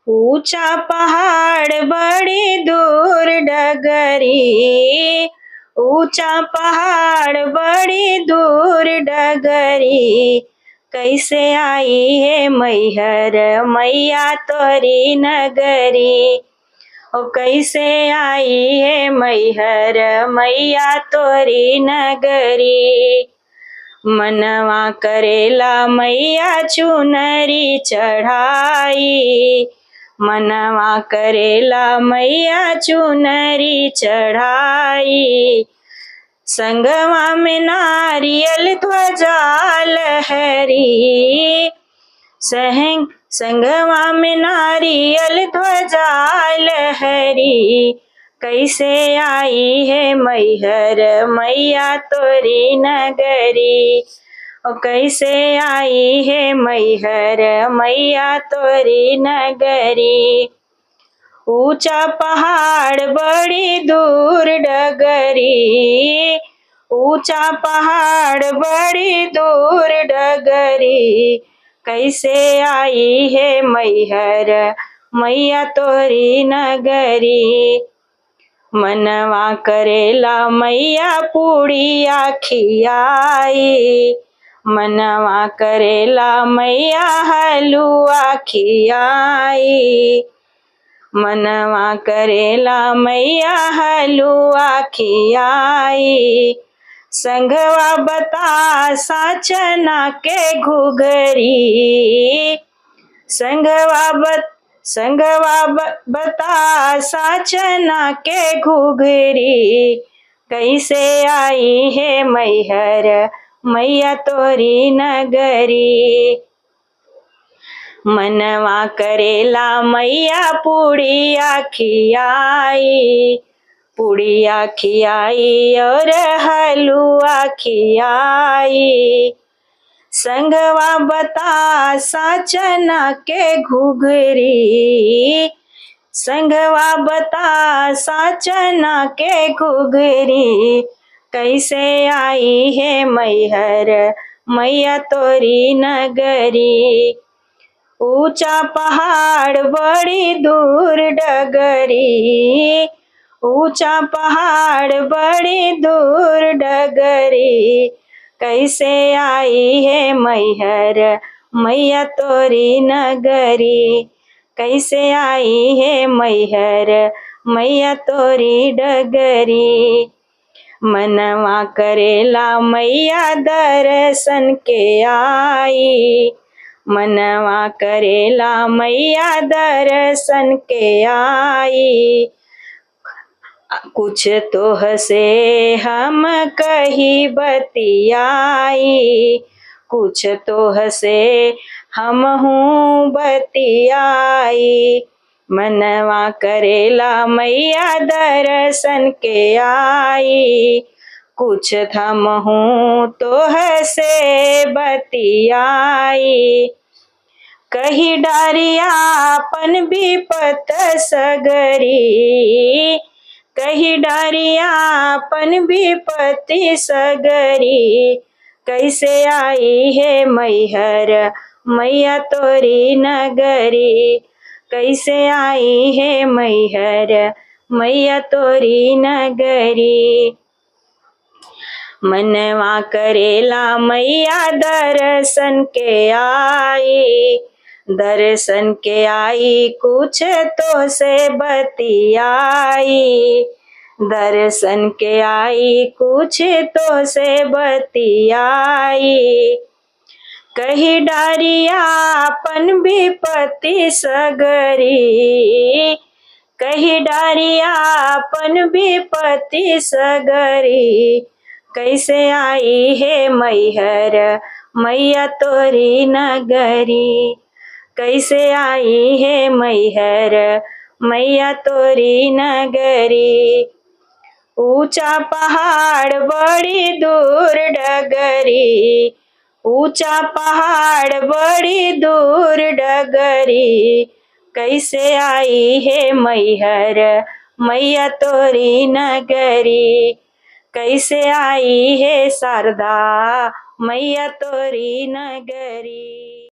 ऊंचा पहाड़ बड़ी दूर डगरी, ऊंचा पहाड़ बड़ी दूर डगरी, कैसे आई है मैहर मैया तोरी नगरी। ओ कैसे आई है मैहर मैया तोरी नगरी। मनवा करेला मैया चुनरी चढ़ाई, मनवा करेला मैया चुनरी चढ़ाई। संगवा में नारियल ध्वजा लहरी, संगवा में नारियल ध्वजा लहरी, कैसे आई है मैहर मैया तोरी नगरी। ओ कैसे आई है मैहर मैया तोरी नगरी। ऊंचा पहाड़ बड़ी दूर डगरी, ऊंचा पहाड़ बड़ी दूर डगरी, कैसे आई है मैहर मैया तोरी नगरी। मनवा करेला मैया पूड़िया खियाई, मनवा करेला मैया हलुआ खियाई, मनवा करेला मैया हलुआ खियाई। संघवा बतासा चना के घुघरी, संघवा बतासा चना के घुघरी, कैसे आई है मैहर मैया तोरी नगरी। मनवा करेला मैया पूड़िया खियाई, पूड़िया खियाई और हलुआ खियाई। संघवा बतासा चना के घुघरी, संघवा बतासा चना के घुघरी, कैसे आई है मैहर मैया तोरी नगरी। ऊंचा पहाड़ बड़ी दूर डगरी, ऊंचा पहाड़ बड़ी दूर डगरी, कैसे आई है मैहर मैया तोरी नगरी। कैसे आई है मैहर मैया तोरी डगरी। मनवा करेला मैया दर्शन के आई, मनवा करेला मैया दर्शन के आई। कुछ तो हसे हम कही बतियाई, कुछ तो हसे हम हूँ बतियाई। मनवा करेला मैया दर्शन के आई, कुछ थम हूँ तो हसे बतियाई। कही डारियापन विपत सगरी, कही डारियापन विपत्ति सगरी, कैसे आई है मैहर मैया तोरी नगरी। कैसे आई है मैहर मैया तोरी नगरी। मनवा करेला मैया दर्शन के आई, दर्शन के आई कुछ तो से बतियाई, दर्शन के आई कुछ तो से बतियाई। कही डारियापन विपत्ति सगरी, कही डारियापन विपत्ति सगरी, कैसे आई है मैहर मैया तोरी नगरी। कैसे आई है मैहर मैया तोरी नगरी। ऊंचा पहाड़ बड़ी दूर डगरी, ऊंचा पहाड़ बड़ी दूर डगरी, कैसे आई है मैहर मैया तोरी नगरी। कैसे आई है शारदा मैया तोरी नगरी।